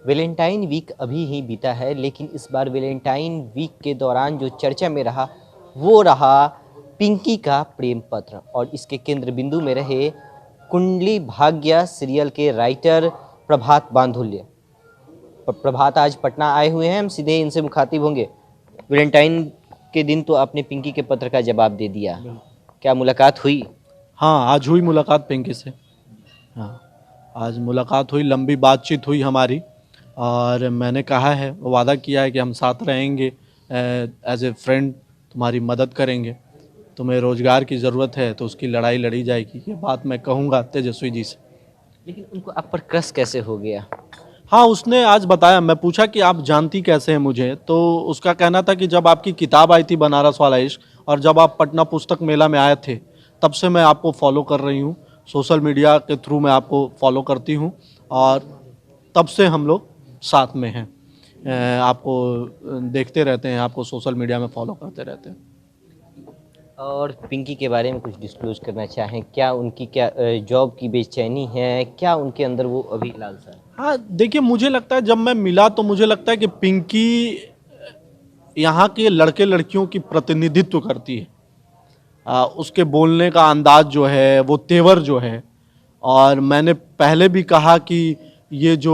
Valentine week अभी ही बीता है, लेकिन इस बार वैलेंटाइन वीक के दौरान जो चर्चा में रहा वो रहा पिंकी का प्रेम पत्र, और इसके केंद्र बिंदु में रहे कुंडली भाग्य सीरियल के राइटर प्रभात बांधुल्य। प्रभात आज पटना आए हुए हैं, हम सीधे इनसे मुखातिब होंगे। वैलेंटाइन के दिन तो आपने पिंकी के पत्र का जवाब दे दिया, क्या मुलाकात हुई? हाँ, आज हुई मुलाकात पिंकी से। हाँ, आज मुलाकात हुई, लंबी बातचीत हुई हमारी, और मैंने कहा है, वादा किया है कि हम साथ रहेंगे, एज ए फ्रेंड तुम्हारी मदद करेंगे। तुम्हें रोज़गार की ज़रूरत है तो उसकी लड़ाई लड़ी जाएगी, ये बात मैं कहूँगा तेजस्वी जी से। लेकिन उनको आप पर क्रश कैसे हो गया? हाँ, उसने आज बताया, मैं पूछा कि आप जानती कैसे हैं मुझे, तो उसका कहना था कि जब आपकी किताब आई थी बनारस वाला इश्क, और जब आप पटना पुस्तक मेला में आए थे, तब से मैं आपको फॉलो कर रही हूँ, सोशल मीडिया के थ्रू मैं आपको फॉलो करती हूँ, और तब से हम लोग साथ में हैं। आपको देखते रहते हैं, आपको सोशल मीडिया में फॉलो करते रहते हैं। और पिंकी के बारे में कुछ डिस्क्लोज करना चाहें? क्या उनकी जॉब की बेचैनी है? क्या उनके अंदर वो अभी लालसा है? हाँ, देखिए, मुझे लगता है जब मैं मिला तो मुझे लगता है कि पिंकी यहाँ के लड़के लड़कियों की प्रतिनिधित्व करती है। उसके बोलने का अंदाज जो है, वो तेवर जो है, और मैंने पहले भी कहा कि ये जो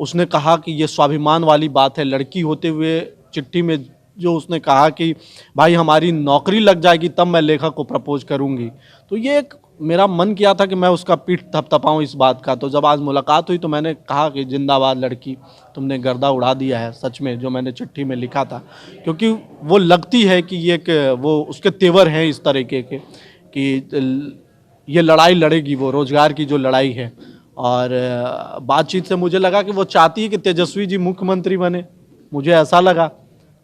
उसने कहा कि ये स्वाभिमान वाली बात है, लड़की होते हुए चिट्ठी में जो उसने कहा कि भाई हमारी नौकरी लग जाएगी तब मैं लेखक को प्रपोज करूंगी, तो ये एक मेरा मन किया था कि मैं उसका पीठ थपथपाऊं इस बात का। तो जब आज मुलाकात हुई तो मैंने कहा कि जिंदाबाद लड़की, तुमने गर्दा उड़ा दिया है सच में, जो मैंने चिट्ठी में लिखा था, क्योंकि वो लगती है कि ये वो उसके तेवर हैं इस तरीके के कि ये लड़ाई लड़ेगी, वो रोजगार की जो लड़ाई है। और बातचीत से मुझे लगा कि वो चाहती है कि तेजस्वी जी मुख्यमंत्री बने, मुझे ऐसा लगा।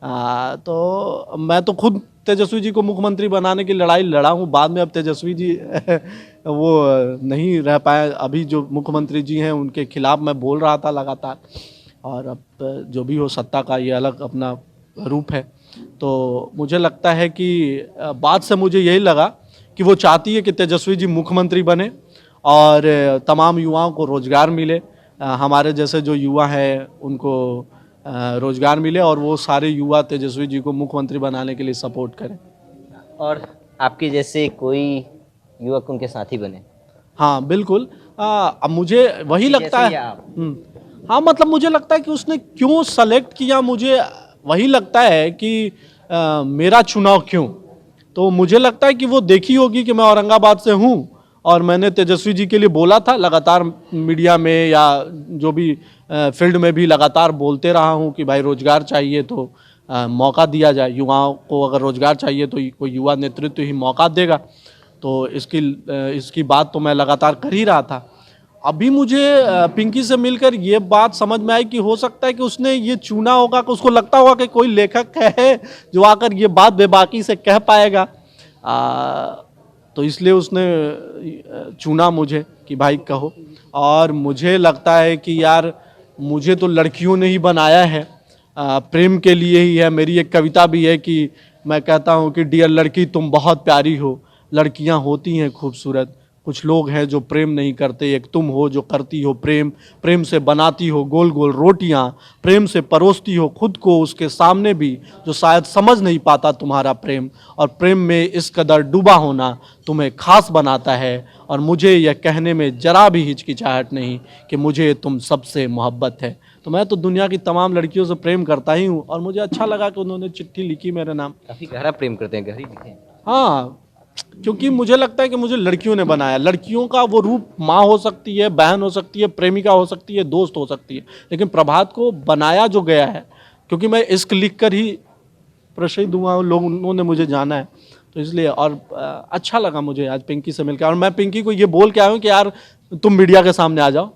तो मैं तो खुद तेजस्वी जी को मुख्यमंत्री बनाने की लड़ाई लड़ा हूँ, बाद में अब तेजस्वी जी वो नहीं रह पाए, अभी जो मुख्यमंत्री जी हैं उनके खिलाफ मैं बोल रहा था लगातार, और अब जो भी हो, सत्ता का ये अलग अपना रूप है। तो मुझे लगता है कि बात से मुझे यही लगा कि वो चाहती है कि तेजस्वी जी मुख्यमंत्री बने और तमाम युवाओं को रोज़गार मिले, हमारे जैसे जो युवा हैं उनको रोज़गार मिले, और वो सारे युवा तेजस्वी जी को मुख्यमंत्री बनाने के लिए सपोर्ट करें। और आपके जैसे कोई युवक उनके साथी बने? हाँ, बिल्कुल। अब मुझे वही लगता है। हाँ, मतलब मुझे लगता है कि उसने क्यों सेलेक्ट किया, मुझे वही लगता है कि मेरा चुनाव क्यों। तो मुझे लगता है कि वो देखी होगी कि मैं औरंगाबाद से हूँ, और मैंने तेजस्वी जी के लिए बोला था लगातार, मीडिया में या जो भी फील्ड में भी लगातार बोलते रहा हूँ कि भाई रोज़गार चाहिए तो मौका दिया जाए, युवाओं को अगर रोज़गार चाहिए तो कोई युवा नेतृत्व ही मौका देगा। तो इसकी बात तो मैं लगातार कर ही रहा था। अभी मुझे पिंकी से मिलकर ये बात समझ में आई कि हो सकता है कि उसने ये चुना होगा, कि उसको लगता होगा कि कोई लेखक है जो आकर ये बात बेबाकी से कह पाएगा, तो इसलिए उसने चुना मुझे कि भाई कहो। और मुझे लगता है कि यार, मुझे तो लड़कियों ने ही बनाया है, प्रेम के लिए ही है। मेरी एक कविता भी है कि मैं कहता हूँ कि डियर लड़की तुम बहुत प्यारी हो, लड़कियाँ होती हैं खूबसूरत, कुछ लोग हैं जो प्रेम नहीं करते, एक तुम हो जो करती हो प्रेम, प्रेम से बनाती हो गोल गोल रोटियां, प्रेम से परोसती हो खुद को उसके सामने भी जो शायद समझ नहीं पाता तुम्हारा प्रेम, और प्रेम में इस कदर डूबा होना तुम्हें खास बनाता है, और मुझे यह कहने में जरा भी हिचकिचाहट नहीं कि मुझे तुम सबसे मोहब्बत है। तो मैं तो दुनिया की तमाम लड़कियों से प्रेम करता ही हूँ, और मुझे अच्छा लगा कि उन्होंने चिट्ठी लिखी मेरे नाम। काफी गहरा प्रेम करते हैं, गहरी लिखे। हाँ, क्योंकि मुझे लगता है कि मुझे लड़कियों ने बनाया। लड़कियों का वो रूप माँ हो सकती है, बहन हो सकती है, प्रेमिका हो सकती है, दोस्त हो सकती है, लेकिन प्रभात को बनाया जो गया है, क्योंकि मैं इश्क लिख कर ही प्रसिद्ध हुआ हूँ, लोग उन्होंने मुझे जाना है, तो इसलिए। और अच्छा लगा मुझे आज पिंकी से मिलकर, और मैं पिंकी को ये बोल के आया हूँ कि यार तुम मीडिया के सामने आ जाओ,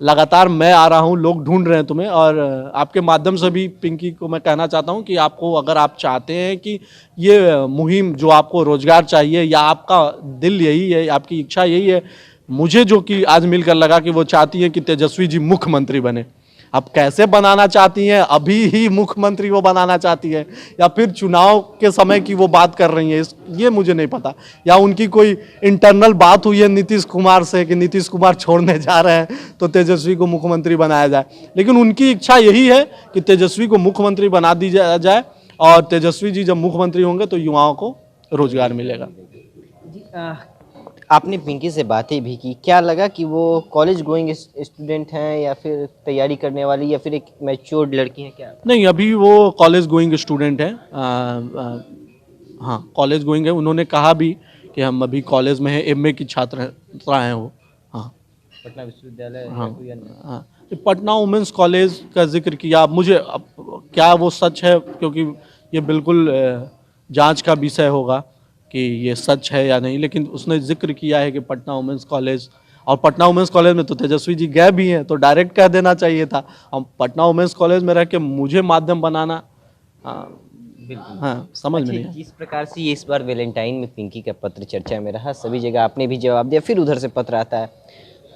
लगातार मैं आ रहा हूँ, लोग ढूंढ रहे हैं तुम्हें। और आपके माध्यम से भी पिंकी को मैं कहना चाहता हूँ कि आपको, अगर आप चाहते हैं कि ये मुहिम जो आपको रोजगार चाहिए, या आपका दिल यही है, आपकी इच्छा यही है, मुझे जो कि आज मिलकर लगा कि वो चाहती है कि तेजस्वी जी मुख्यमंत्री बने, अब कैसे बनाना चाहती हैं, अभी ही मुख्यमंत्री वो बनाना चाहती है या फिर चुनाव के समय की वो बात कर रही हैं, ये मुझे नहीं पता। या उनकी कोई इंटरनल बात हुई है नीतीश कुमार से कि नीतीश कुमार छोड़ने जा रहे हैं तो तेजस्वी को मुख्यमंत्री बनाया जाए, लेकिन उनकी इच्छा यही है कि तेजस्वी को मुख्यमंत्री बना दी जाए और तेजस्वी जी जब मुख्यमंत्री होंगे तो युवाओं को रोजगार मिलेगा। आपने पिंकी से बातें भी की, क्या लगा कि वो कॉलेज गोइंग स्टूडेंट हैं या फिर तैयारी करने वाली या फिर एक मैच्योर्ड लड़की हैं क्या? नहीं, अभी वो कॉलेज गोइंग स्टूडेंट है। हाँ, कॉलेज गोइंग है। उन्होंने कहा भी कि हम अभी कॉलेज में हैं, एमए की छात्रा हैं वो। हाँ पटना विश्वविद्यालय हाँ या कोई अन्य? हाँ, ये पटना वुमेंस कॉलेज का जिक्र किया। अब मुझे अब क्या वो सच है, क्योंकि ये बिल्कुल जांच का विषय होगा कि ये सच है या नहीं, लेकिन उसने जिक्र किया है कि पटना वुमेंस कॉलेज, और पटना वुमेंस कॉलेज में तो तेजस्वी जी गए भी हैं, तो डायरेक्ट कह देना चाहिए था। हम पटना वुमेंस कॉलेज में रह के मुझे माध्यम बनाना, बिल्कुल। हाँ, समझ में नहीं अच्छा, आया। जिस प्रकार से ये इस बार वैलेंटाइन में पिंकी का पत्र चर्चा में रहा, सभी जगह आपने भी जवाब दिया, फिर उधर से पत्र आता है,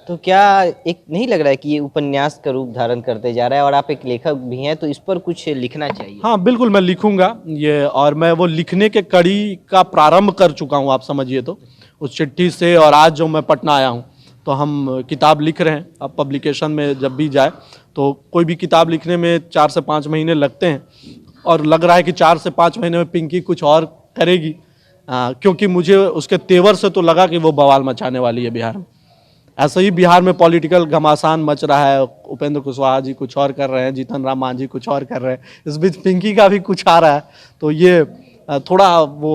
तो क्या एक नहीं लग रहा है कि ये उपन्यास का रूप धारण करते जा रहा है? और आप एक लेखक भी हैं तो इस पर कुछ लिखना चाहिए। हाँ बिल्कुल, मैं लिखूंगा ये, और मैं वो लिखने के कड़ी का प्रारंभ कर चुका हूँ, आप समझिए तो उस चिट्ठी से। और आज जो मैं पटना आया हूँ तो हम किताब लिख रहे हैं। अब पब्लिकेशन में जब भी जाए तो कोई भी किताब लिखने में 4 से 5 महीने लगते हैं, और लग रहा है कि 4 से 5 महीने में पिंकी कुछ और करेगी, क्योंकि मुझे उसके तेवर से तो लगा कि वो बवाल मचाने वाली है बिहार में। ऐसे ही बिहार में पॉलिटिकल घमासान मच रहा है, उपेंद्र कुशवाहा जी कुछ और कर रहे हैं, जीतन राम मांझी कुछ और कर रहे हैं, इस बीच पिंकी का भी कुछ आ रहा है, तो ये थोड़ा वो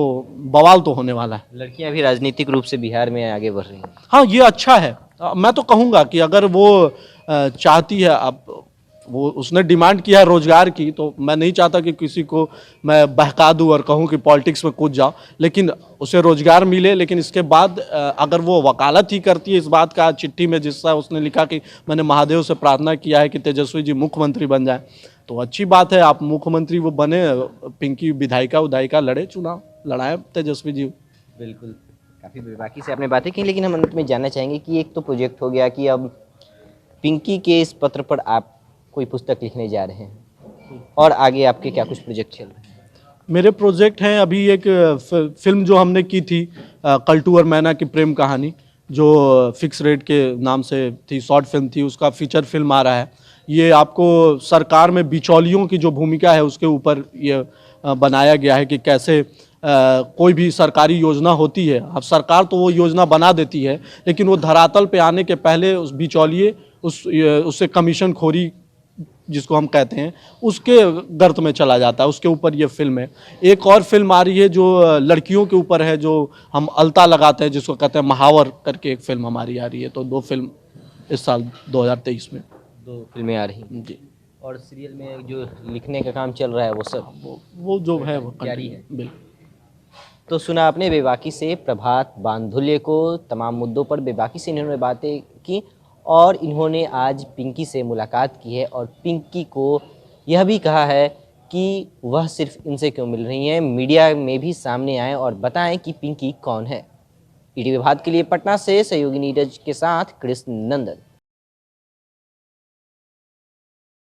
बवाल तो होने वाला है। लड़कियां भी राजनीतिक रूप से बिहार में आगे बढ़ रही हैं। हाँ, ये अच्छा है। मैं तो कहूँगा कि अगर वो चाहती है, अब वो उसने डिमांड किया है रोजगार की, तो मैं नहीं चाहता कि किसी को मैं बहका दूं और कहूं कि पॉलिटिक्स में कूद जाओ, लेकिन उसे रोजगार मिले। लेकिन इसके बाद अगर वो वकालत ही करती है इस बात का, चिट्ठी में जिससा उसने लिखा कि मैंने महादेव से प्रार्थना किया है कि तेजस्वी जी मुख्यमंत्री बन जाए, तो अच्छी बात है। आप मुख्यमंत्री वो बने, पिंकी विधायिका उधायिका लड़े, चुनाव लड़ाए तेजस्वी जी। बिल्कुल, काफ़ी बेबाकी से आपने बातें की, लेकिन हम अंत में जानना चाहेंगे कि एक तो प्रोजेक्ट हो गया कि अब पिंकी के इस पत्र पर आप कोई पुस्तक लिखने जा रहे हैं, और आगे आपके क्या कुछ प्रोजेक्ट चल रहे हैं? मेरे प्रोजेक्ट हैं अभी एक फिल्म जो हमने की थी, कल्टू और मैना की प्रेम कहानी, जो फिक्स रेट के नाम से थी, शॉर्ट फिल्म थी, उसका फीचर फिल्म आ रहा है। ये आपको सरकार में बिचौलियों की जो भूमिका है उसके ऊपर ये बनाया गया है कि कैसे कोई भी सरकारी योजना होती है, अब सरकार तो वो योजना बना देती है, लेकिन वो धरातल पे आने के पहले उस बिचौलिए उससे कमीशन खोरी जिसको हम कहते हैं, उसके गर्त में चला जाता है। उसके ऊपर ये फिल्म है। एक और फिल्म आ रही है जो लड़कियों के ऊपर है, जो हम अलता लगाते हैं, जिसको कहते हैं महावर करके, एक फिल्म हमारी आ रही है। तो 2 फिल्म इस साल 2023 में 2 फिल्में आ रही हैं जी। और सीरियल में जो लिखने का काम चल रहा है वो सब वो जो है वो जारी है। बिल्कुल। तो सुना आपने बेबाकी से प्रभात बांधुल्य को, तमाम मुद्दों पर बेबाकी से इन्होंने बातें की, और इन्होंने आज पिंकी से मुलाकात की है और पिंकी को यह भी कहा है कि वह सिर्फ इनसे क्यों मिल रही हैं, मीडिया में भी सामने आएँ और बताएं कि पिंकी कौन है। ईटीवी भारत के लिए पटना से सहयोगी नीरज के साथ कृष्ण नंदन।